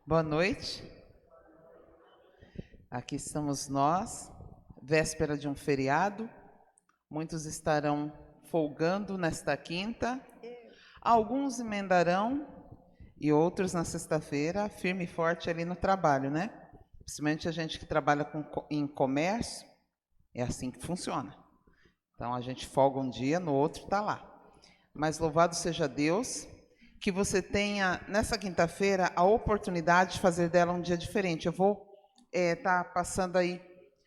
Boa noite. Aqui estamos nós, véspera de um feriado. Muitos estarão folgando nesta quinta. Alguns emendarão e outros na sexta-feira, firme e forte ali no trabalho, né? Principalmente a gente que trabalha em comércio, é assim que funciona. Então a gente folga um dia, no outro está lá. Mas louvado seja Deus, que você tenha, nessa quinta-feira, a oportunidade de fazer dela um dia diferente. Eu vou estar passando aí,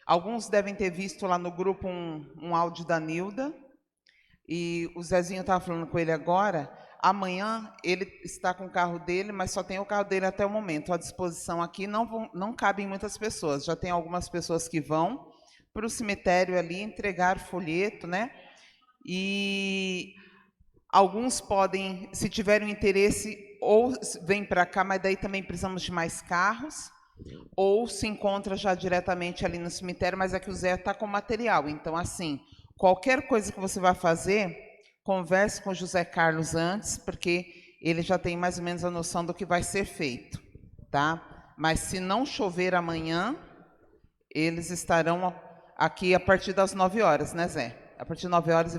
alguns devem ter visto lá no grupo um áudio da Nilda, e o Zezinho estava falando com ele agora. Amanhã ele está com o carro dele, mas só tem o carro dele até o momento. À disposição aqui não cabem muitas pessoas, já tem algumas pessoas que vão para o cemitério ali entregar folheto, né? E alguns podem, se tiverem interesse, ou vêm para cá, mas daí também precisamos de mais carros, ou se encontra já diretamente ali no cemitério, mas é que o Zé está com material. Então, assim, qualquer coisa que você vai fazer, converse com o José Carlos antes, porque ele já tem mais ou menos a noção do que vai ser feito, tá? Mas se não chover amanhã, eles estarão aqui a partir das 9 horas, né, Zé? A partir de 9 horas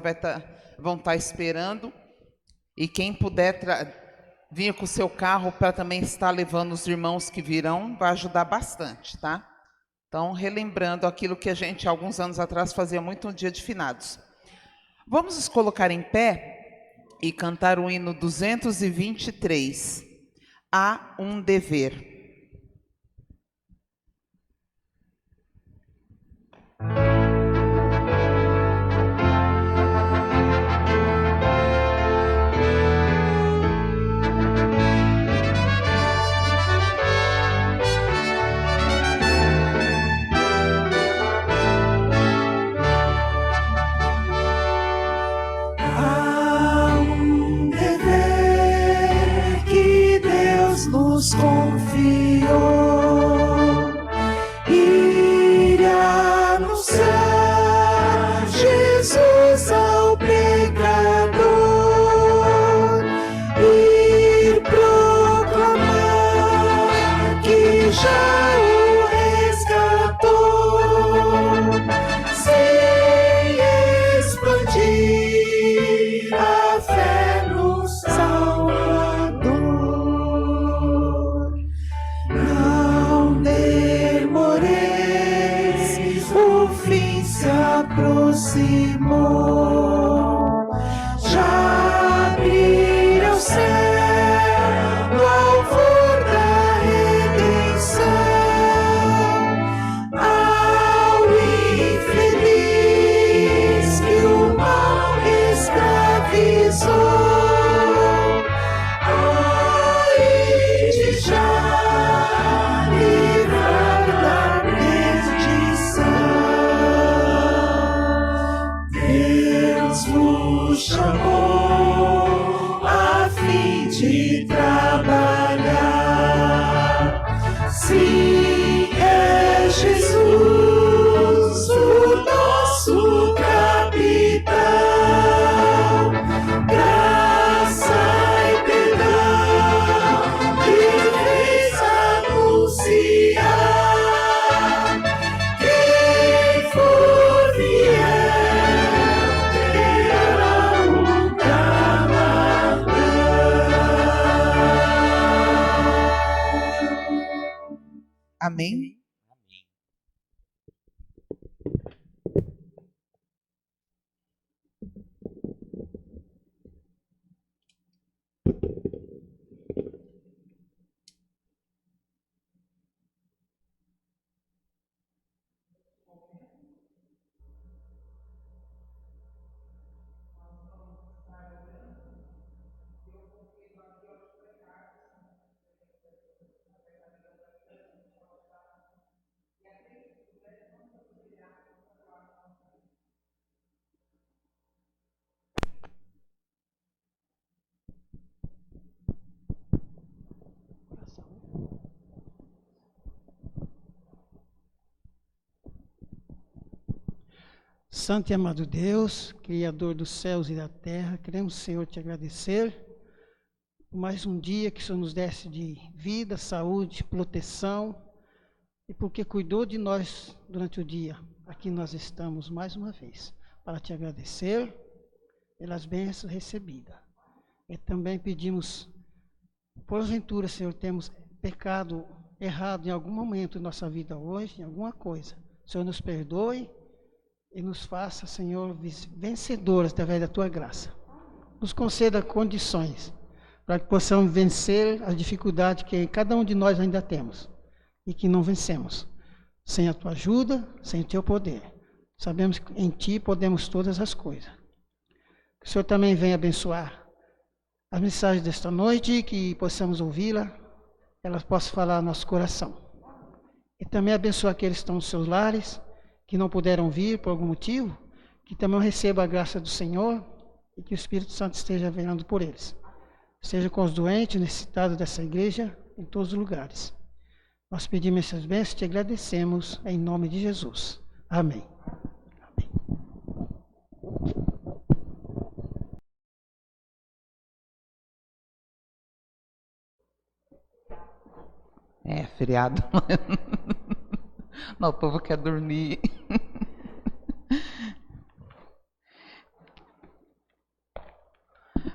vão estar esperando. E quem puder vir com o seu carro para também estar levando os irmãos que virão, vai ajudar bastante, tá? Então, relembrando aquilo que a gente, alguns anos atrás, fazia muito no dia de finados. Vamos nos colocar em pé e cantar o hino 223. Há um dever. Nos confiou ir anunciar Jesus ao pecador, ir proclamar que já o resgatou, sem expandir a fé no Salvador. Aproximou, já abriu o céu, louvor da redenção ao infeliz que o mal escravizou. Ai de já livrar da perdição. Deus nos chamou a fim de trabalhar. Sim, é Jesus o nosso capitão. Graça e perdão que fez anunciar. Quem for Amém? Santo e amado Deus, Criador dos céus e da terra, queremos, Senhor, te agradecer por mais um dia que o Senhor nos desse de vida, saúde, proteção, e porque cuidou de nós durante o dia. Aqui nós estamos mais uma vez para te agradecer pelas bênçãos recebidas. E também pedimos, porventura, Senhor, temos pecado errado em algum momento da nossa vida hoje, em alguma coisa. O Senhor nos perdoe e nos faça, Senhor, vencedores através da tua graça. Nos conceda condições para que possamos vencer as dificuldades que cada um de nós ainda temos e que não vencemos. Sem a tua ajuda, sem o teu poder. Sabemos que em ti podemos todas as coisas. Que o Senhor também venha abençoar as mensagens desta noite, que possamos ouvi-la, elas possam falar ao nosso coração. E também abençoar aqueles que estão nos seus lares, que não puderam vir por algum motivo, que também recebam a graça do Senhor e que o Espírito Santo esteja velando por eles. Seja com os doentes, necessitados dessa igreja, em todos os lugares. Nós pedimos essas bênçãos e te agradecemos em nome de Jesus. Amém. É, feriado. Não, o povo quer dormir.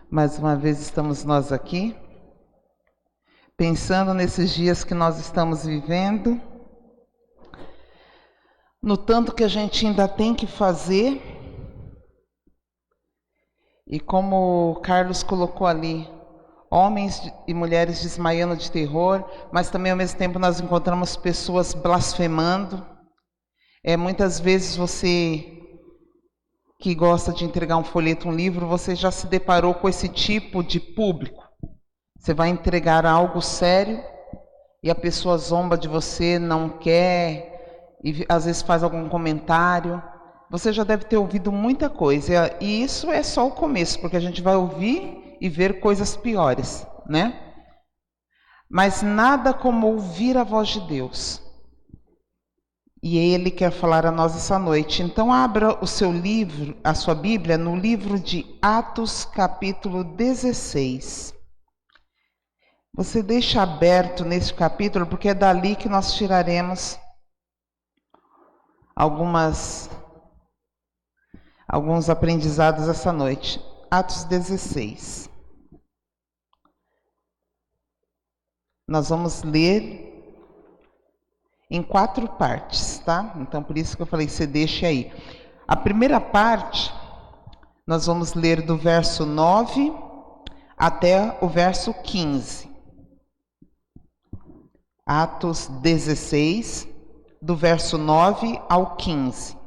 Mais uma vez estamos nós aqui, pensando nesses dias que nós estamos vivendo, no tanto que a gente ainda tem que fazer, e como o Carlos colocou ali, homens e mulheres desmaiando de terror, mas também ao mesmo tempo nós encontramos pessoas blasfemando. Muitas vezes você que gosta de entregar um folheto, um livro, você já se deparou com esse tipo de público. Você vai entregar algo sério e a pessoa zomba de você, não quer, e às vezes faz algum comentário. Você já deve ter ouvido muita coisa, e isso é só o começo, porque a gente vai ouvir e ver coisas piores, né? Mas nada como ouvir a voz de Deus. E Ele quer falar a nós essa noite. Então abra o seu livro, a sua Bíblia, no livro de Atos, capítulo 16. Você deixa aberto nesse capítulo, porque é dali que nós tiraremos alguns aprendizados essa noite. Atos 16. Nós vamos ler em 4 partes, tá? Então, por isso que eu falei, você deixa aí. A primeira parte, nós vamos ler do verso 9 até o verso 15. Atos 16, do verso 9 ao 15.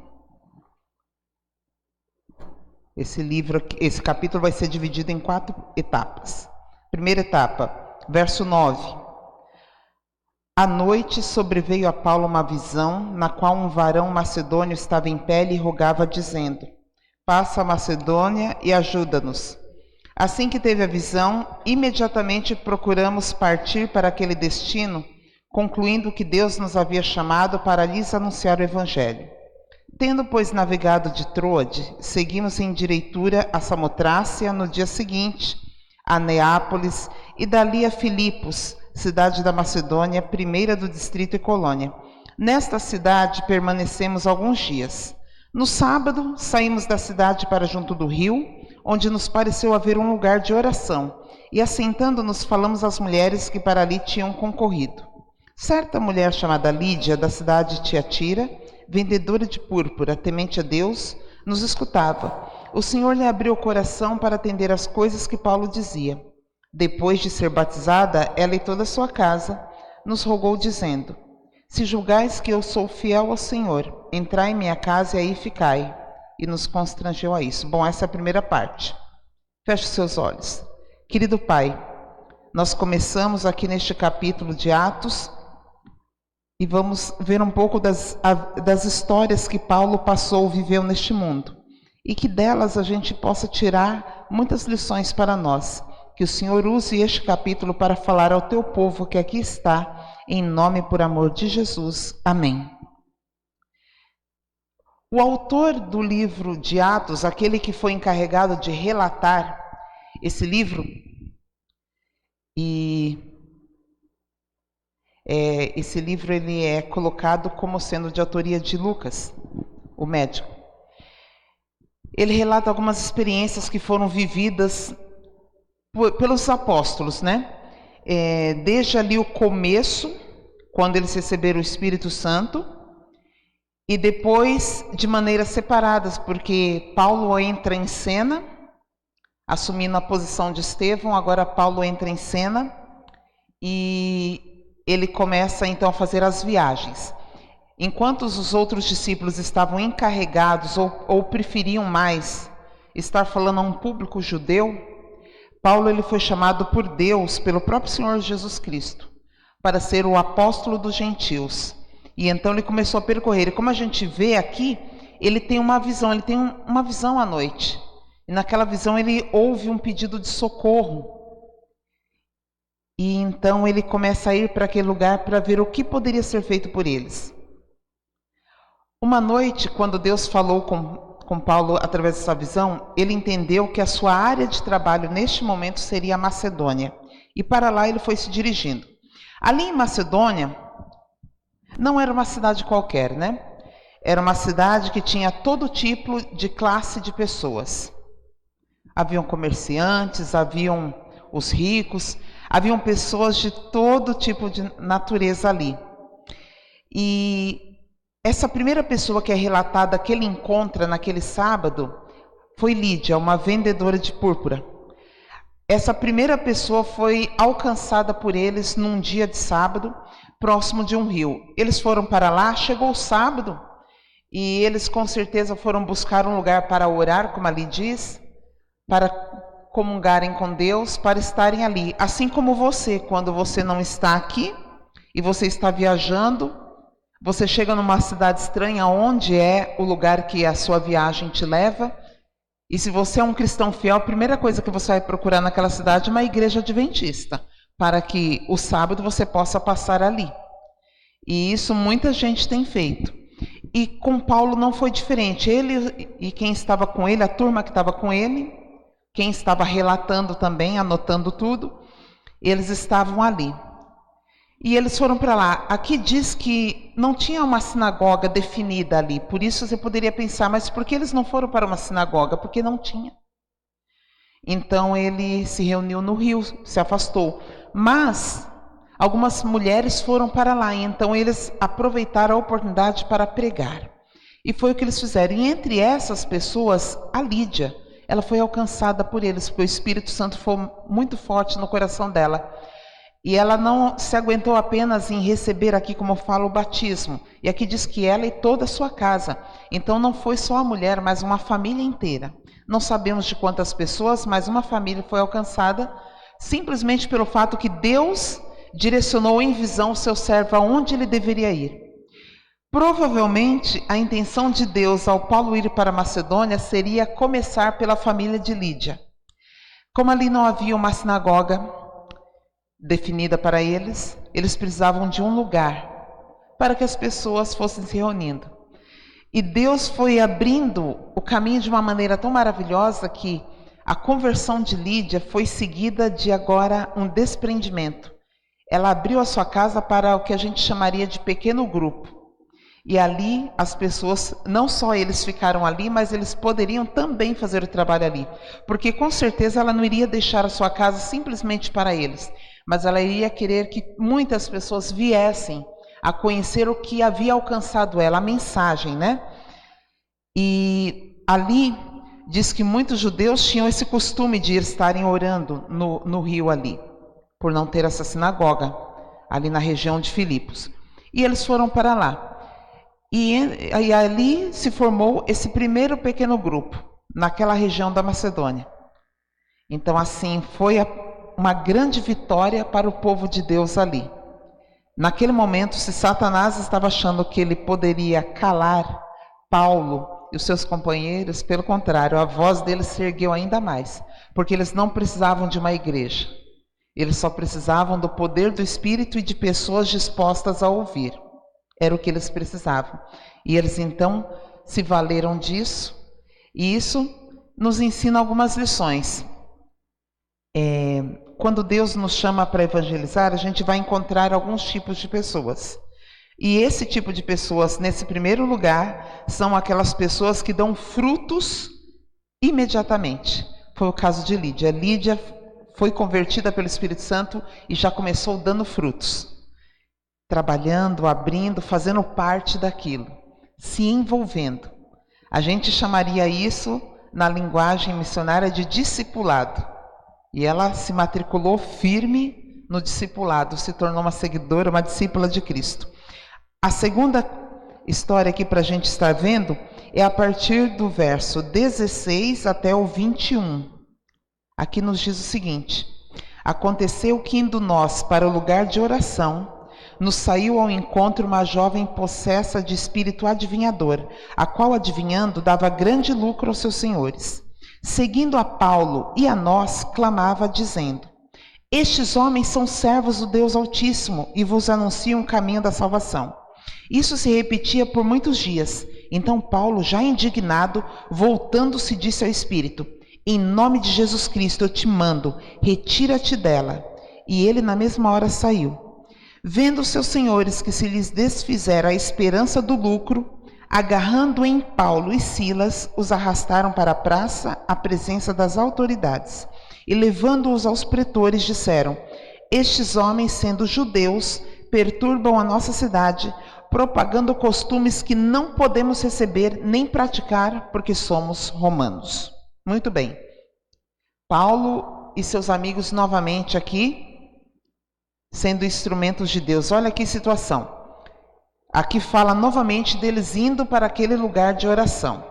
Esse capítulo vai ser dividido em 4 etapas. Primeira etapa, verso 9. À noite sobreveio a Paulo uma visão, na qual um varão macedônio estava em pé e rogava, dizendo: passa a Macedônia e ajuda-nos. Assim que teve a visão, imediatamente procuramos partir para aquele destino, concluindo que Deus nos havia chamado para lhes anunciar o Evangelho. Tendo, pois, navegado de Troade, seguimos em direitura a Samotrácia no dia seguinte, a Neápolis e dali a Filipos, cidade da Macedônia, primeira do distrito e colônia. Nesta cidade permanecemos alguns dias. No sábado, saímos da cidade para junto do rio, onde nos pareceu haver um lugar de oração, e assentando-nos falamos às mulheres que para ali tinham concorrido. Certa mulher chamada Lídia, da cidade de Tiatira, vendedora de púrpura, temente a Deus, nos escutava. O Senhor lhe abriu o coração para atender às coisas que Paulo dizia. Depois de ser batizada, ela e toda a sua casa, nos rogou dizendo: se julgais que eu sou fiel ao Senhor, entrai em minha casa e aí ficai. E nos constrangeu a isso. Bom, essa é a primeira parte. Feche seus olhos. Querido Pai, nós começamos aqui neste capítulo de Atos e vamos ver um pouco das histórias que Paulo passou, viveu neste mundo. E que delas a gente possa tirar muitas lições para nós. Que o Senhor use este capítulo para falar ao teu povo que aqui está, em nome e por amor de Jesus. Amém. O autor do livro de Atos, aquele que foi encarregado de relatar esse livro, E esse livro ele é colocado como sendo de autoria de Lucas, o médico. Ele relata algumas experiências que foram vividas pelos apóstolos, né? Desde ali o começo, quando eles receberam o Espírito Santo, e depois de maneiras separadas, porque Paulo entra em cena, assumindo a posição de Estevão, agora Paulo entra em cena, e ele começa então a fazer as viagens. Enquanto os outros discípulos estavam encarregados ou preferiam mais estar falando a um público judeu, Paulo ele foi chamado por Deus, pelo próprio Senhor Jesus Cristo, para ser o apóstolo dos gentios. E então ele começou a percorrer. E como a gente vê aqui, ele tem uma visão à noite. E naquela visão ele ouve um pedido de socorro. E então ele começa a ir para aquele lugar para ver o que poderia ser feito por eles. Uma noite, quando Deus falou com Paulo através dessa visão, ele entendeu que a sua área de trabalho neste momento seria a Macedônia. E para lá ele foi se dirigindo. Ali em Macedônia, não era uma cidade qualquer, né? Era uma cidade que tinha todo tipo de classe de pessoas. Haviam comerciantes, haviam os ricos, haviam pessoas de todo tipo de natureza ali. E essa primeira pessoa que é relatada que ele encontra naquele sábado foi Lídia, uma vendedora de púrpura. Essa primeira pessoa foi alcançada por eles num dia de sábado, próximo de um rio. Eles foram para lá, chegou o sábado, e eles com certeza foram buscar um lugar para orar, como ali diz, para comungarem com Deus, para estarem ali. Assim como você, quando você não está aqui, e você está viajando, você chega numa cidade estranha, onde é o lugar que a sua viagem te leva, e se você é um cristão fiel, a primeira coisa que você vai procurar naquela cidade é uma igreja adventista, para que o sábado você possa passar ali. E isso muita gente tem feito. E com Paulo não foi diferente. Ele e quem estava com ele, a turma que estava com ele, quem estava relatando também, anotando tudo, eles estavam ali. E eles foram para lá. Aqui diz que não tinha uma sinagoga definida ali. Por isso você poderia pensar, mas por que eles não foram para uma sinagoga? Porque não tinha. Então ele se reuniu no rio, se afastou. Mas algumas mulheres foram para lá. E então eles aproveitaram a oportunidade para pregar. E foi o que eles fizeram. E entre essas pessoas, a Lídia, ela foi alcançada por eles, porque o Espírito Santo foi muito forte no coração dela. E ela não se aguentou apenas em receber aqui, como fala, o batismo. E aqui diz que ela e toda a sua casa. Então não foi só a mulher, mas uma família inteira. Não sabemos de quantas pessoas, mas uma família foi alcançada simplesmente pelo fato que Deus direcionou em visão o seu servo aonde ele deveria ir. Provavelmente a intenção de Deus ao Paulo ir para a Macedônia seria começar pela família de Lídia. Como ali não havia uma sinagoga definida para eles, eles precisavam de um lugar para que as pessoas fossem se reunindo. E Deus foi abrindo o caminho de uma maneira tão maravilhosa que a conversão de Lídia foi seguida de agora um desprendimento. Ela abriu a sua casa para o que a gente chamaria de pequeno grupo. E ali as pessoas, não só eles ficaram ali, mas eles poderiam também fazer o trabalho ali. Porque com certeza ela não iria deixar a sua casa simplesmente para eles, mas ela iria querer que muitas pessoas viessem a conhecer o que havia alcançado ela, a mensagem, né? E ali diz que muitos judeus tinham esse costume de estarem orando no rio ali, por não ter essa sinagoga, ali na região de Filipos. E eles foram para lá. E ali se formou esse primeiro pequeno grupo, naquela região da Macedônia. Então assim, foi uma grande vitória para o povo de Deus ali. Naquele momento, se Satanás estava achando que ele poderia calar Paulo e os seus companheiros, pelo contrário, a voz deles se ergueu ainda mais, porque eles não precisavam de uma igreja. Eles só precisavam do poder do Espírito e de pessoas dispostas a ouvir. Era o que eles precisavam. E eles então se valeram disso, e isso nos ensina algumas lições. quando Deus nos chama para evangelizar, a gente vai encontrar alguns tipos de pessoas. E esse tipo de pessoas, nesse primeiro lugar, são aquelas pessoas que dão frutos imediatamente. Foi o caso de Lídia. Lídia foi convertida pelo Espírito Santo e já começou dando frutos. Trabalhando, abrindo, fazendo parte daquilo. Se envolvendo. A gente chamaria isso, na linguagem missionária, de discipulado. E ela se matriculou firme no discipulado, se tornou uma seguidora, uma discípula de Cristo. A segunda história aqui para a gente estar vendo é a partir do verso 16 até o 21. Aqui nos diz o seguinte: aconteceu que, indo nós para o lugar de oração, nos saiu ao encontro uma jovem possessa de espírito adivinhador, a qual, adivinhando, dava grande lucro aos seus senhores. Seguindo a Paulo e a nós, clamava, dizendo: estes homens são servos do Deus Altíssimo e vos anunciam o caminho da salvação. Isso se repetia por muitos dias. Então Paulo, já indignado, voltando-se, disse ao espírito: em nome de Jesus Cristo eu te mando, retira-te dela. E ele na mesma hora saiu. Vendo os seus senhores que se lhes desfizera a esperança do lucro, agarrando em Paulo e Silas, os arrastaram para a praça, à presença das autoridades. E levando-os aos pretores, disseram: estes homens, sendo judeus, perturbam a nossa cidade, propagando costumes que não podemos receber nem praticar, porque somos romanos. Muito bem. Paulo e seus amigos novamente aqui, sendo instrumentos de Deus. Olha que situação. Aqui fala novamente deles indo para aquele lugar de oração.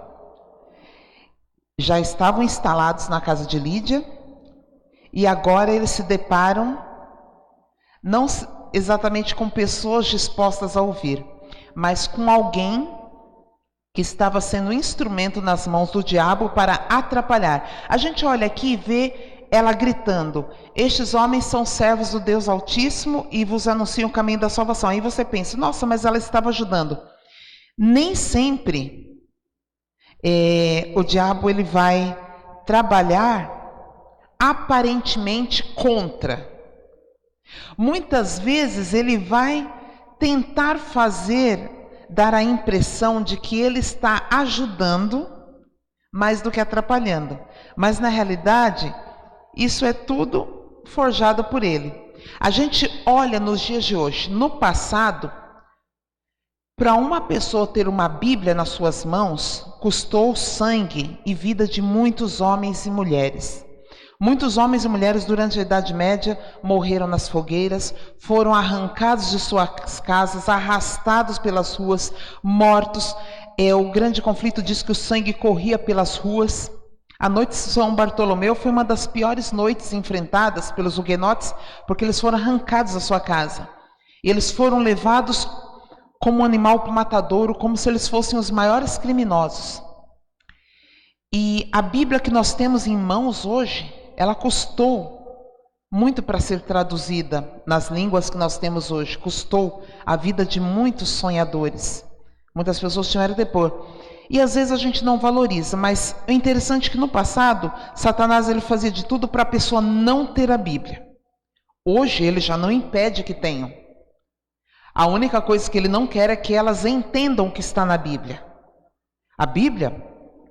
Já estavam instalados na casa de Lídia, e agora eles se deparam, não exatamente com pessoas dispostas a ouvir, mas com alguém que estava sendo instrumento nas mãos do diabo para atrapalhar. A gente olha aqui e vê ela gritando: estes homens são servos do Deus Altíssimo e vos anunciam o caminho da salvação. Aí você pensa: nossa, mas ela estava ajudando. Nem sempre o diabo ele vai trabalhar aparentemente contra. Muitas vezes ele vai tentar dar a impressão de que ele está ajudando mais do que atrapalhando. Mas na realidade, isso é tudo forjado por ele. A gente olha nos dias de hoje. No passado, para uma pessoa ter uma Bíblia nas suas mãos, custou sangue e vida de muitos homens e mulheres. Muitos homens e mulheres durante a Idade Média morreram nas fogueiras, foram arrancados de suas casas, arrastados pelas ruas, mortos. O grande conflito diz que o sangue corria pelas ruas. A noite de São Bartolomeu foi uma das piores noites enfrentadas pelos huguenotes, porque eles foram arrancados da sua casa. E eles foram levados como um animal para o matadouro, como se eles fossem os maiores criminosos. E a Bíblia que nós temos em mãos hoje, ela custou muito para ser traduzida nas línguas que nós temos hoje. Custou a vida de muitos sonhadores. Muitas pessoas tiveram que depor. E às vezes a gente não valoriza, mas o interessante é que no passado, Satanás ele fazia de tudo para a pessoa não ter a Bíblia. Hoje ele já não impede que tenham. A única coisa que ele não quer é que elas entendam o que está na Bíblia. A Bíblia,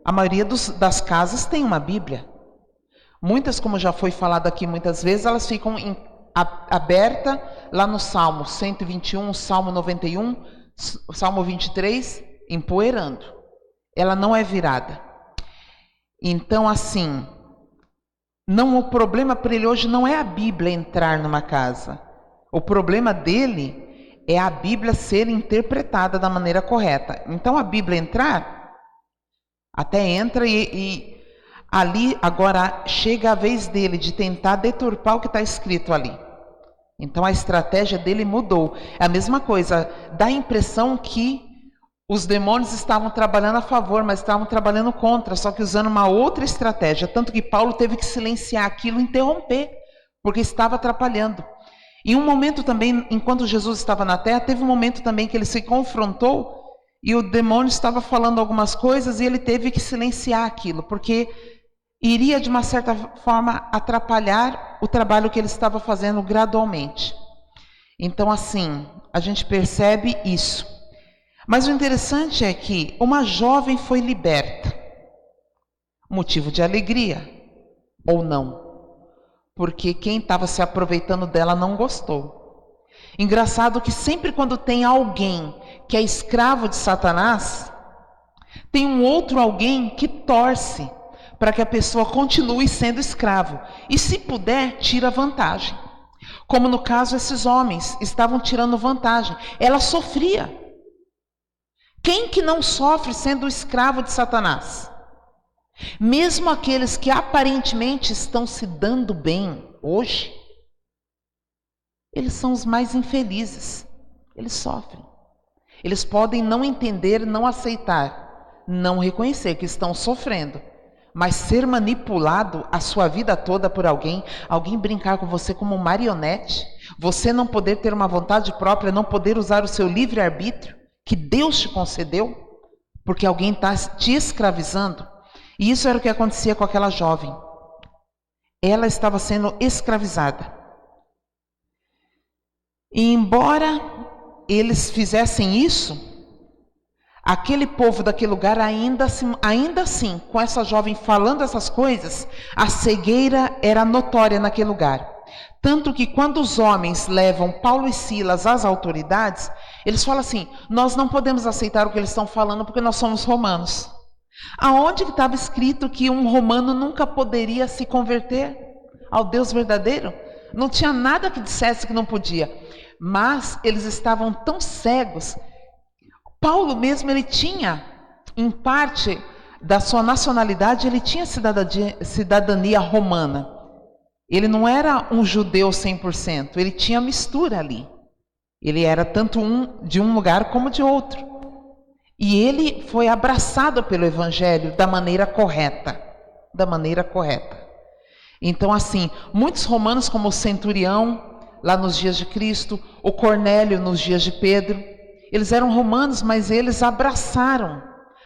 a maioria das casas tem uma Bíblia. Muitas, como já foi falado aqui muitas vezes, elas ficam abertas lá no Salmo 121, Salmo 91, Salmo 23, empoeirando. Ela não é virada. Então, assim, o problema para ele hoje não é a Bíblia entrar numa casa. O problema dele é a Bíblia ser interpretada da maneira correta. Então, a Bíblia entrar, até entra e ali agora chega a vez dele de tentar deturpar o que está escrito ali. Então a estratégia dele mudou. É a mesma coisa, dá a impressão que os demônios estavam trabalhando a favor, mas estavam trabalhando contra, só que usando uma outra estratégia. Tanto que Paulo teve que silenciar aquilo, interromper, porque estava atrapalhando. Em um momento também, enquanto Jesus estava na terra, teve um momento também que ele se confrontou e o demônio estava falando algumas coisas e ele teve que silenciar aquilo, porque iria de uma certa forma atrapalhar o trabalho que ele estava fazendo gradualmente. Então, assim, a gente percebe isso. Mas o interessante é que uma jovem foi liberta. Motivo de alegria, ou não? Porque quem estava se aproveitando dela não gostou. Engraçado que sempre quando tem alguém que é escravo de Satanás, tem um outro alguém que torce para que a pessoa continue sendo escravo. E se puder, tira vantagem. Como no caso, esses homens estavam tirando vantagem. Ela sofria. Quem que não sofre sendo escravo de Satanás? Mesmo aqueles que aparentemente estão se dando bem hoje, eles são os mais infelizes. Eles sofrem. Eles podem não entender, não aceitar, não reconhecer que estão sofrendo. Mas ser manipulado a sua vida toda por alguém brincar com você como marionete, você não poder ter uma vontade própria, não poder usar o seu livre-arbítrio que Deus te concedeu, porque alguém está te escravizando. E isso era o que acontecia com aquela jovem. Ela estava sendo escravizada. E embora eles fizessem isso, aquele povo daquele lugar ainda assim, com essa jovem falando essas coisas, a cegueira era notória naquele lugar. Tanto que quando os homens levam Paulo e Silas às autoridades, eles falam assim: nós não podemos aceitar o que eles estão falando porque nós somos romanos. Aonde que estava escrito que um romano nunca poderia se converter ao Deus verdadeiro? Não tinha nada que dissesse que não podia. Mas eles estavam tão cegos. Paulo mesmo, ele tinha, em parte da sua nacionalidade, ele tinha cidadania romana. Ele não era um judeu 100%, ele tinha mistura ali. Ele era tanto de um lugar como de outro. E ele foi abraçado pelo Evangelho da maneira correta. Da maneira correta. Então, assim, muitos romanos, como o centurião, lá nos dias de Cristo, o Cornélio nos dias de Pedro, eles eram romanos, mas eles abraçaram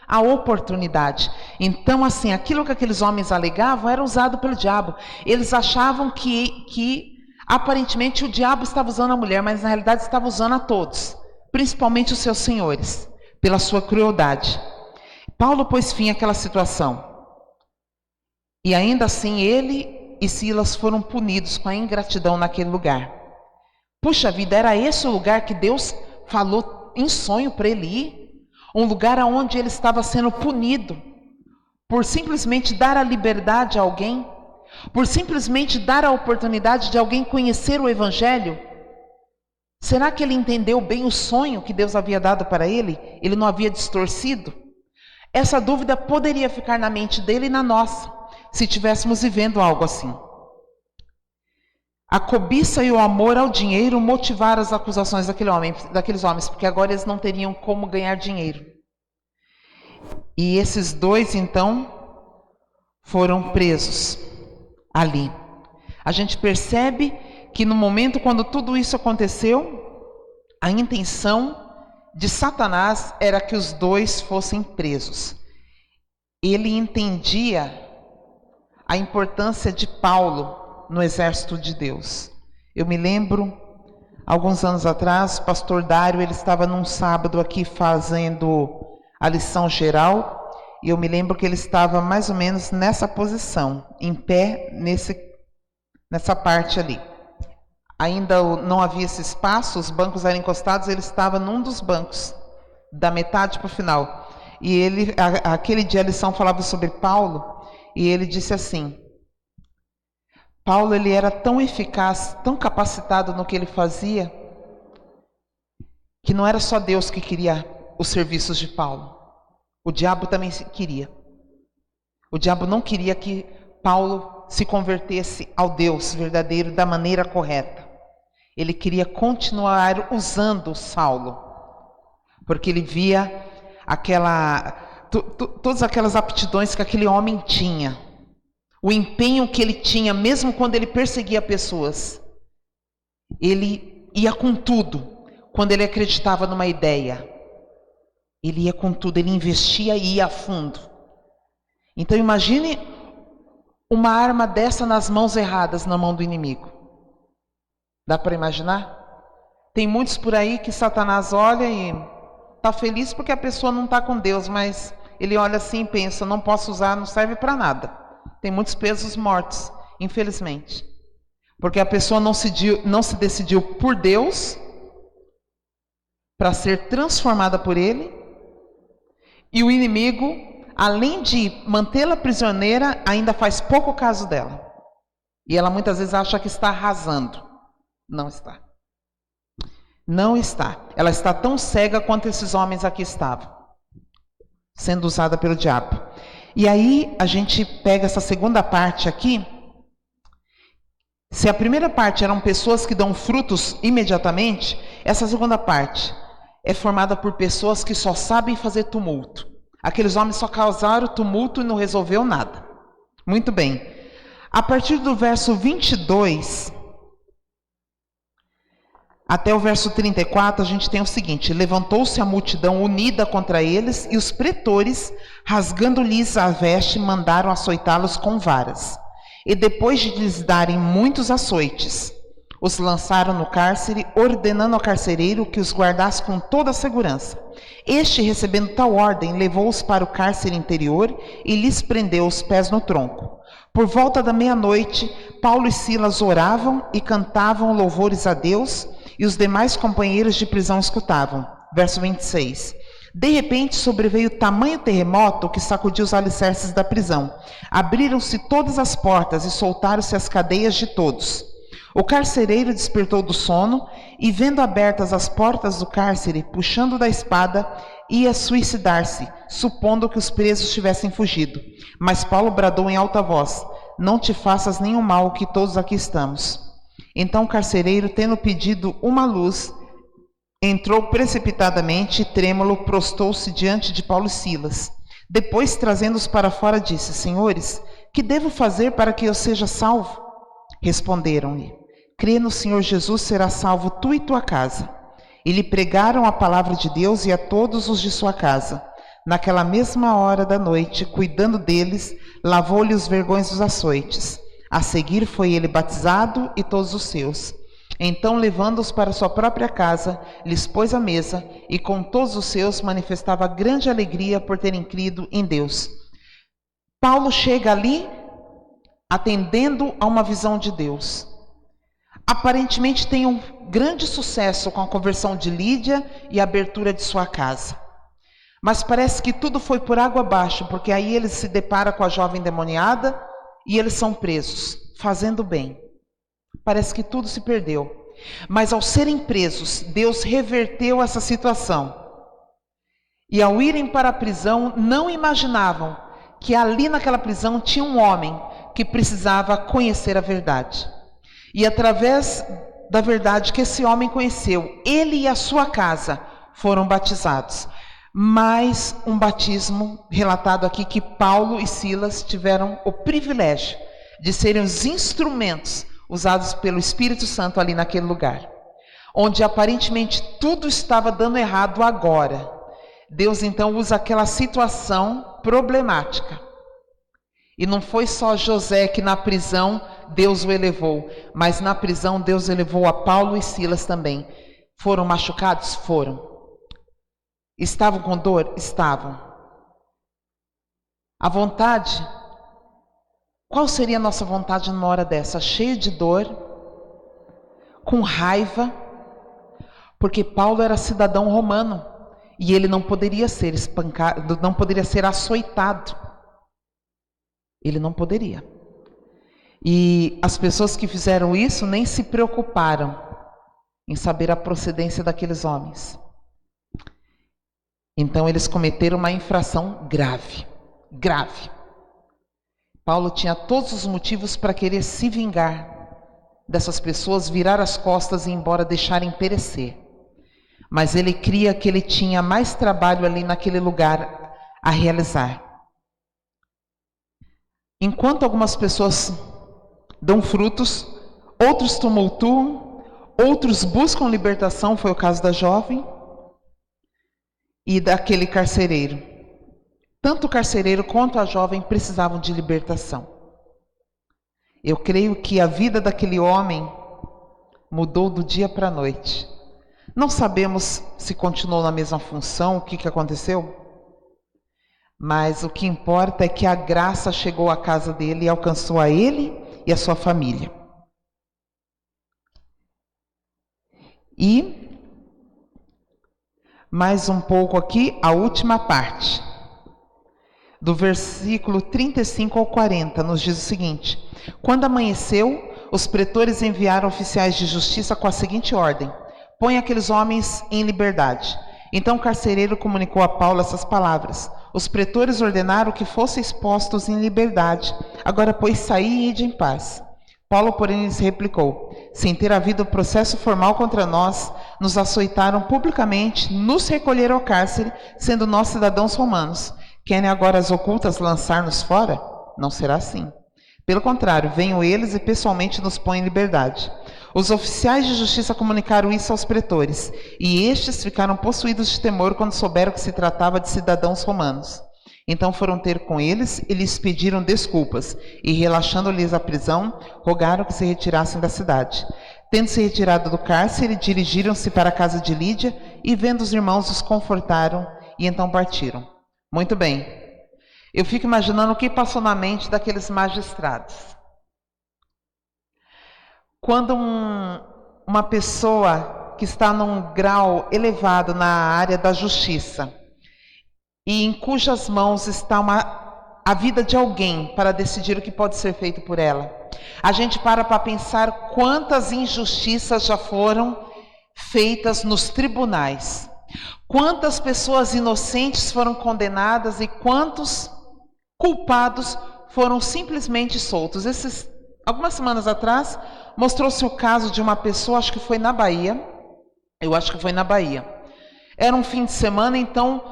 a oportunidade. Então, assim, aquilo que aqueles homens alegavam era usado pelo diabo. Eles achavam que aparentemente o diabo estava usando a mulher, mas na realidade estava usando a todos, principalmente os seus senhores, pela sua crueldade. Paulo pôs fim àquela situação. E ainda assim ele e Silas foram punidos com a ingratidão naquele lugar. Puxa vida, era esse o lugar que Deus falou em sonho para ele ir? Um lugar onde ele estava sendo punido por simplesmente dar a liberdade a alguém, por simplesmente dar a oportunidade de alguém conhecer o Evangelho? Será que ele entendeu bem o sonho que Deus havia dado para ele? Ele não havia distorcido? Essa dúvida poderia ficar na mente dele e na nossa, se estivéssemos vivendo algo assim. A cobiça e o amor ao dinheiro motivaram as acusações daqueles homens, porque agora eles não teriam como ganhar dinheiro. E esses dois, então, foram presos ali. A gente percebe que no momento quando tudo isso aconteceu, a intenção de Satanás era que os dois fossem presos. Ele entendia a importância de Paulo no exército de Deus. Eu me lembro, alguns anos atrás, o pastor Dário, ele estava num sábado aqui fazendo a lição geral, e eu me lembro que ele estava mais ou menos nessa posição, em pé, nessa parte ali. Ainda não havia esse espaço, os bancos eram encostados, ele estava num dos bancos, da metade para o final. E ele, aquele dia a lição falava sobre Paulo, e ele disse assim: Paulo, ele era tão eficaz, tão capacitado no que ele fazia, que não era só Deus que queria os serviços de Paulo. O diabo também queria. O diabo não queria que Paulo se convertesse ao Deus verdadeiro da maneira correta. Ele queria continuar usando Saulo, porque ele via todas aquelas aptidões que aquele homem tinha. O empenho que ele tinha, mesmo quando ele perseguia pessoas. Ele ia com tudo. Quando ele acreditava numa ideia, ele ia com tudo, ele investia e ia a fundo. Então imagine uma arma dessa nas mãos erradas, na mão do inimigo? Dá para imaginar? Tem muitos por aí que Satanás olha e está feliz porque a pessoa não está com Deus, mas ele olha assim e pensa, não posso usar, não serve para nada. Tem muitos pesos mortos, infelizmente. Porque a pessoa não se decidiu por Deus para ser transformada por Ele. E o inimigo, além de mantê-la prisioneira, ainda faz pouco caso dela. E ela muitas vezes acha que está arrasando. Não está. Não está. Ela está tão cega quanto esses homens aqui estavam, sendo usada pelo diabo. E aí a gente pega essa segunda parte aqui. Se a primeira parte eram pessoas que dão frutos imediatamente, essa segunda parte é formada por pessoas que só sabem fazer tumulto. Aqueles homens só causaram tumulto e não resolveu nada. Muito bem. A partir do verso 22 até o verso 34, a gente tem o seguinte: levantou-se a multidão unida contra eles, e os pretores, rasgando-lhes a veste, mandaram açoitá-los com varas. E depois de lhes darem muitos açoites, os lançaram no cárcere, ordenando ao carcereiro que os guardasse com toda a segurança. Este, recebendo tal ordem, levou-os para o cárcere interior e lhes prendeu os pés no tronco. Por volta da meia-noite, Paulo e Silas oravam e cantavam louvores a Deus, e os demais companheiros de prisão escutavam. Verso 26. De repente sobreveio tamanho terremoto que sacudiu os alicerces da prisão. Abriram-se todas as portas e soltaram-se as cadeias de todos. O carcereiro despertou do sono e, vendo abertas as portas do cárcere, puxando da espada, ia suicidar-se, supondo que os presos tivessem fugido. Mas Paulo bradou em alta voz: não te faças nenhum mal, que todos aqui estamos. Então o carcereiro, tendo pedido uma luz, entrou precipitadamente e, trêmulo, prostou-se diante de Paulo e Silas. Depois, trazendo-os para fora, disse: senhores, que devo fazer para que eu seja salvo? Responderam-lhe: crê no Senhor Jesus, será salvo tu e tua casa. E lhe pregaram a palavra de Deus e a todos os de sua casa. Naquela mesma hora da noite, cuidando deles, lavou-lhe os vergões dos açoites. A seguir foi ele batizado e todos os seus. Então, levando-os para sua própria casa, lhes pôs a mesa, e com todos os seus manifestava grande alegria por terem crido em Deus. Paulo chega ali atendendo a uma visão de Deus. Aparentemente tem um grande sucesso com a conversão de Lídia e a abertura de sua casa. Mas parece que tudo foi por água abaixo, porque aí ele se depara com a jovem endemoniada e eles são presos, fazendo bem. Parece que tudo se perdeu. Mas ao serem presos, Deus reverteu essa situação. E ao irem para a prisão, não imaginavam que ali naquela prisão tinha um homem que precisava conhecer a verdade. E através da verdade que esse homem conheceu, ele e a sua casa foram batizados. Mais um batismo relatado aqui, que Paulo e Silas tiveram o privilégio de serem os instrumentos usados pelo Espírito Santo ali naquele lugar, onde aparentemente tudo estava dando errado agora. Deus então usa aquela situação problemática. E não foi só José que na prisão Deus o elevou, mas na prisão Deus elevou a Paulo e Silas também. Foram machucados? Foram. Estavam com dor? Estavam. A vontade, qual seria a nossa vontade numa hora dessa? Cheio de dor, com raiva, porque Paulo era cidadão romano e ele não poderia ser espancado, não poderia ser açoitado. Ele não poderia. E as pessoas que fizeram isso nem se preocuparam em saber a procedência daqueles homens. Então eles cometeram uma infração grave, grave. Paulo tinha todos os motivos para querer se vingar dessas pessoas, virar as costas e ir embora, deixarem perecer. Mas ele cria que ele tinha mais trabalho ali naquele lugar a realizar. Enquanto algumas pessoas dão frutos, outros tumultuam, outros buscam libertação, foi o caso da jovem e daquele carcereiro. Tanto o carcereiro quanto a jovem precisavam de libertação. Eu creio que a vida daquele homem mudou do dia para a noite. Não sabemos se continuou na mesma função, o que aconteceu, mas o que importa é que a graça chegou à casa dele e alcançou a ele e a sua família. E mais um pouco aqui, a última parte, do versículo 35 ao 40, nos diz o seguinte: quando amanheceu, os pretores enviaram oficiais de justiça com a seguinte ordem: põe aqueles homens em liberdade. Então o carcereiro comunicou a Paulo essas palavras. Os pretores ordenaram que fossem expostos em liberdade. Agora, pois, saí e ide em paz. Paulo, porém, lhes replicou: sem ter havido processo formal contra nós, nos açoitaram publicamente, nos recolheram ao cárcere, sendo nós cidadãos romanos. Querem agora as ocultas lançar-nos fora? Não será assim. Pelo contrário, venham eles e pessoalmente nos põem em liberdade. Os oficiais de justiça comunicaram isso aos pretores, e estes ficaram possuídos de temor quando souberam que se tratava de cidadãos romanos. Então foram ter com eles e lhes pediram desculpas, e relaxando-lhes a prisão, rogaram que se retirassem da cidade. Tendo-se retirado do cárcere, dirigiram-se para a casa de Lídia, e vendo os irmãos, os confortaram, e então partiram. Muito bem. Eu fico imaginando o que passou na mente daqueles magistrados. Quando uma pessoa que está num grau elevado na área da justiça e em cujas mãos está a vida de alguém para decidir o que pode ser feito por ela, a gente para pensar quantas injustiças já foram feitas nos tribunais, quantas pessoas inocentes foram condenadas e quantos culpados foram simplesmente soltos. Algumas semanas atrás, mostrou-se o caso de uma pessoa, acho que foi na Bahia, Era um fim de semana, então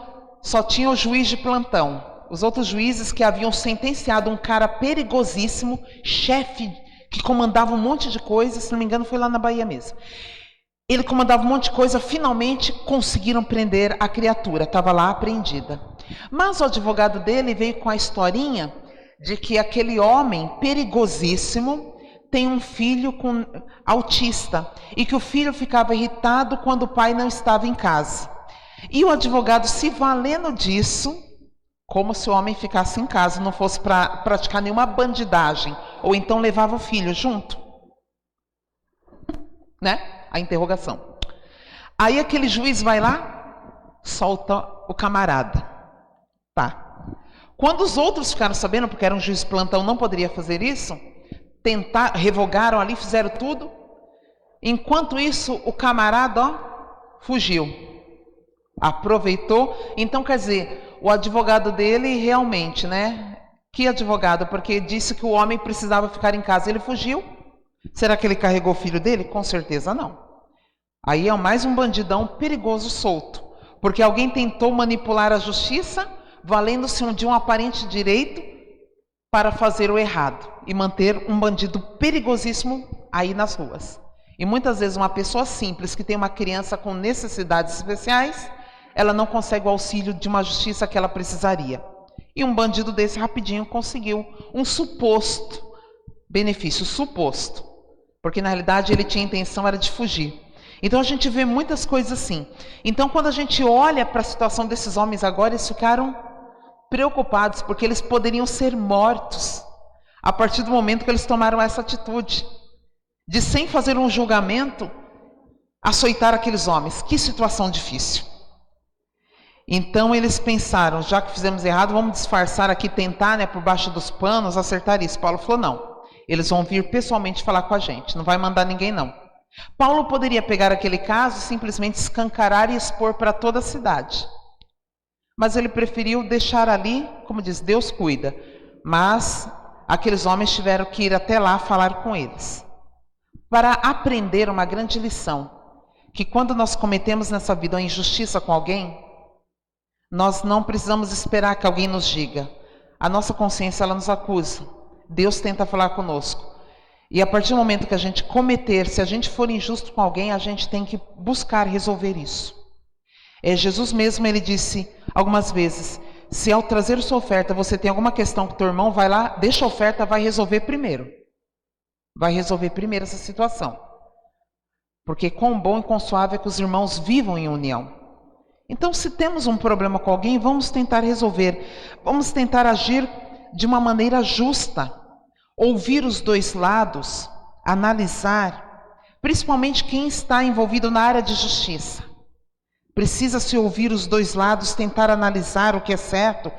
só tinha o juiz de plantão. Os outros juízes que haviam sentenciado um cara perigosíssimo, chefe, que comandava um monte de coisa, se não me engano foi lá na Bahia mesmo. Ele comandava um monte de coisa, finalmente conseguiram prender a criatura, estava lá apreendida. Mas o advogado dele veio com a historinha de que aquele homem perigosíssimo tem um filho autista e que o filho ficava irritado quando o pai não estava em casa. E o advogado, se valendo disso, como se o homem ficasse em casa, não fosse para praticar nenhuma bandidagem, ou então levava o filho junto, né? A interrogação. Aí aquele juiz vai lá, solta o camarada. Tá. Quando os outros ficaram sabendo, porque era um juiz plantão, não poderia fazer isso, revogaram ali, fizeram tudo. Enquanto isso, o camarada, fugiu. Aproveitou. Então, quer dizer, o advogado dele realmente, né? Que advogado? Porque disse que o homem precisava ficar em casa. Ele fugiu. Será que ele carregou o filho dele? Com certeza não. Aí é mais um bandidão perigoso solto. Porque alguém tentou manipular a justiça, valendo-se de um aparente direito para fazer o errado e manter um bandido perigosíssimo aí nas ruas. E muitas vezes uma pessoa simples que tem uma criança com necessidades especiais, ela não consegue o auxílio de uma justiça que ela precisaria. E um bandido desse rapidinho conseguiu um suposto benefício, suposto. Porque na realidade ele tinha a intenção era de fugir. Então a gente vê muitas coisas assim. Então quando a gente olha para a situação desses homens agora, eles ficaram preocupados porque eles poderiam ser mortos a partir do momento que eles tomaram essa atitude de, sem fazer um julgamento, açoitar aqueles homens. Que situação difícil. Então eles pensaram, já que fizemos errado, vamos disfarçar aqui, tentar, né, por baixo dos panos, acertar isso. Paulo falou, não, eles vão vir pessoalmente falar com a gente, não vai mandar ninguém não. Paulo poderia pegar aquele caso e simplesmente escancarar e expor para toda a cidade. Mas ele preferiu deixar ali, como diz, Deus cuida. Mas aqueles homens tiveram que ir até lá falar com eles. Para aprender uma grande lição, que quando nós cometemos nessa vida uma injustiça com alguém, nós não precisamos esperar que alguém nos diga. A nossa consciência, ela nos acusa. Deus tenta falar conosco. E a partir do momento que a gente cometer, se a gente for injusto com alguém, a gente tem que buscar resolver isso. Jesus mesmo, ele disse algumas vezes, se ao trazer sua oferta você tem alguma questão com o teu irmão, vai lá, deixa a oferta, vai resolver primeiro. vai resolver primeiro essa situação. Porque quão bom e quão suave é que os irmãos vivam em união. Então, se temos um problema com alguém, vamos tentar resolver. Vamos tentar agir de uma maneira justa. Ouvir os dois lados, analisar. Principalmente quem está envolvido na área de justiça. Precisa-se ouvir os dois lados, tentar analisar o que é certo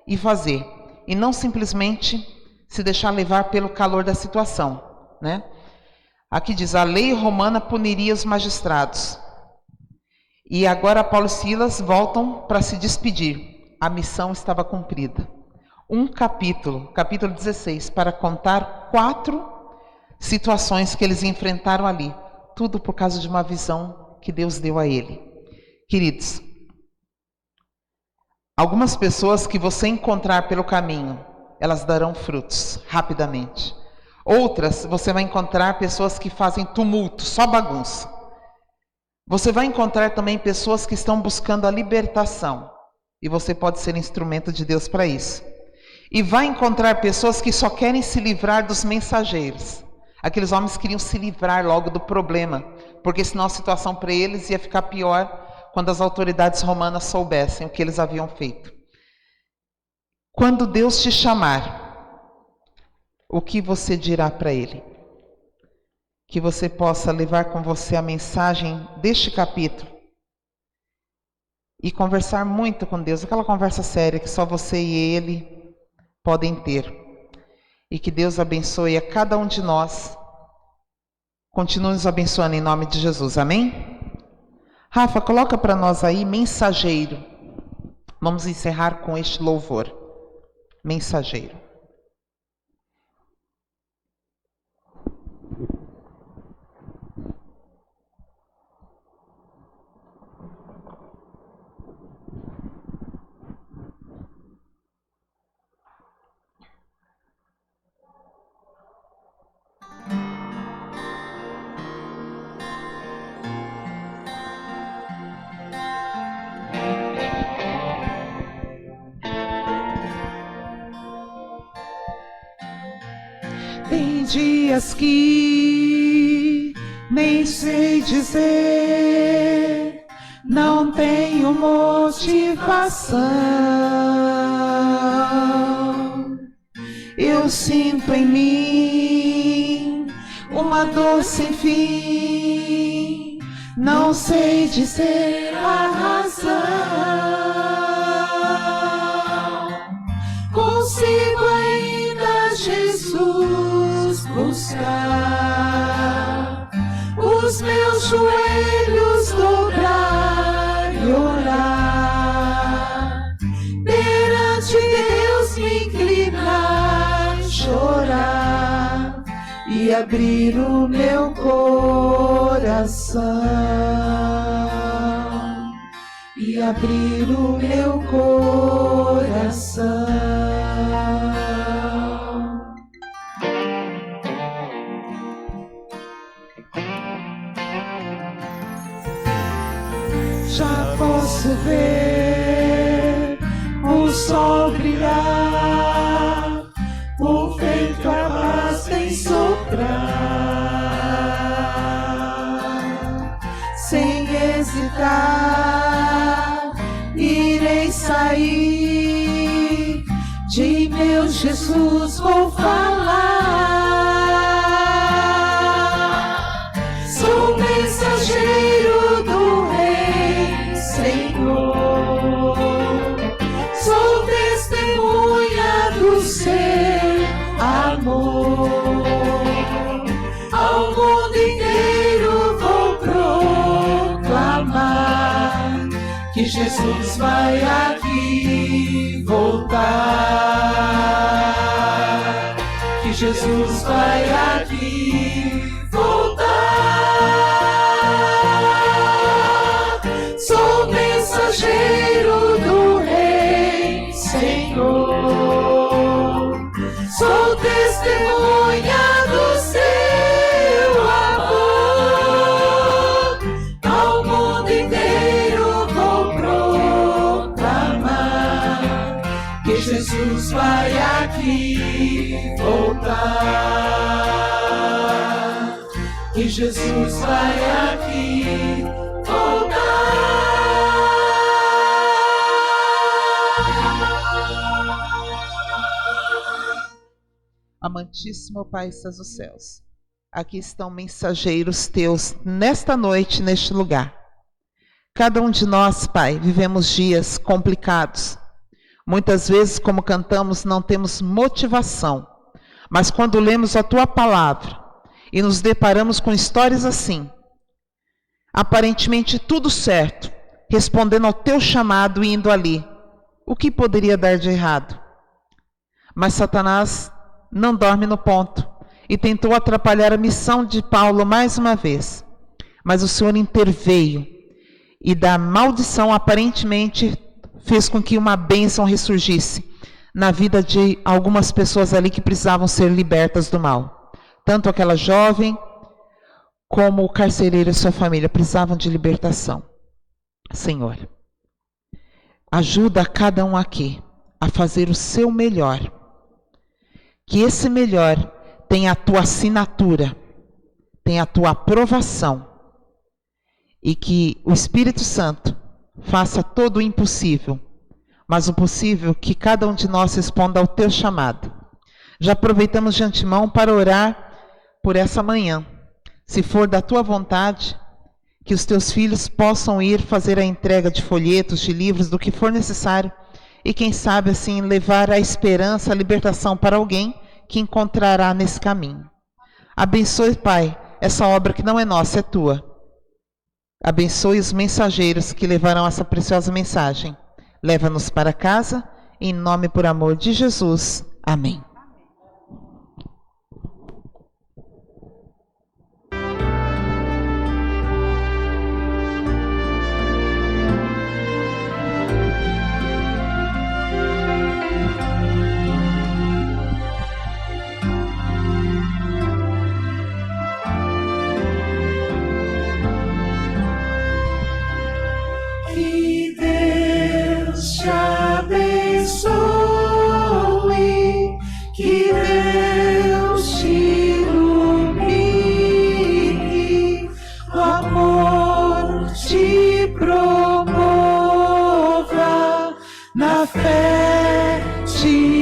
e fazer. E não simplesmente se deixar levar pelo calor da situação, né? Aqui diz, a lei romana puniria os magistrados. E agora Paulo e Silas voltam para se despedir. A missão estava cumprida. Um capítulo 16, para contar 4 situações que eles enfrentaram ali. Tudo por causa de uma visão que Deus deu a ele. Queridos, algumas pessoas que você encontrar pelo caminho, elas darão frutos rapidamente. Outras, você vai encontrar pessoas que fazem tumulto, só bagunça. Você vai encontrar também pessoas que estão buscando a libertação. E você pode ser instrumento de Deus para isso. E vai encontrar pessoas que só querem se livrar dos mensageiros. Aqueles homens queriam se livrar logo do problema, porque senão a situação para eles ia ficar pior quando as autoridades romanas soubessem o que eles haviam feito. Quando Deus te chamar, o que você dirá para Ele? Que você possa levar com você a mensagem deste capítulo e conversar muito com Deus, aquela conversa séria que só você e Ele podem ter. E que Deus abençoe a cada um de nós. Continue nos abençoando em nome de Jesus, amém? Rafa, coloca para nós aí, mensageiro. Vamos encerrar com este louvor. Mensageiro. Tem dias que nem sei dizer, não tenho motivação. Eu sinto em mim uma dor sem fim, não sei dizer a razão. Consigo ainda, Jesus, buscar, os meus joelhos dobrar e orar, perante Deus me inclinar, chorar e abrir o meu coração, e abrir o meu coração. Já posso ver o sol brilhar, o vento a paz vem soprar. Sem hesitar, irei sair, de meu Jesus vou falar. Sou mensageiro do Rei, Senhor, sou testemunha do seu amor. Ao mundo inteiro vou proclamar que Jesus vai aqui voltar, que Jesus vai aqui voltar. Sou mensageiro do Rei, Senhor, sou testemunha do seu amor. Ao mundo inteiro vou proclamar que Jesus vai aqui voltar. vai aqui voltar. Amantíssimo Pai, estás nos céus. Aqui estão mensageiros teus nesta noite, neste lugar. Cada um de nós, Pai, vivemos dias complicados. Muitas vezes, como cantamos, não temos motivação. Mas quando lemos a Tua palavra e nos deparamos com histórias assim, aparentemente tudo certo, respondendo ao Teu chamado e indo ali, o que poderia dar de errado? Mas Satanás não dorme no ponto e tentou atrapalhar a missão de Paulo mais uma vez. Mas o Senhor interveio e da maldição aparentemente fez com que uma bênção ressurgisse na vida de algumas pessoas ali que precisavam ser libertas do mal. Tanto aquela jovem como o carcereiro e sua família precisavam de libertação. Senhor, ajuda cada um aqui a fazer o seu melhor. Que esse melhor tenha a tua assinatura, tenha a tua aprovação, e que o Espírito Santo faça todo o impossível, mas o possível que cada um de nós responda ao teu chamado. Já aproveitamos de antemão para orar por essa manhã. Se for da tua vontade, que os teus filhos possam ir fazer a entrega de folhetos, de livros, do que for necessário, e quem sabe assim levar a esperança, a libertação para alguém que encontrará nesse caminho. Abençoe, Pai, essa obra que não é nossa, é tua. Abençoe os mensageiros que levarão essa preciosa mensagem. Leva-nos para casa, em nome e por amor de Jesus. Amém. Que Deus te abençoe, que Deus te ilumine, o amor te promova, na fé te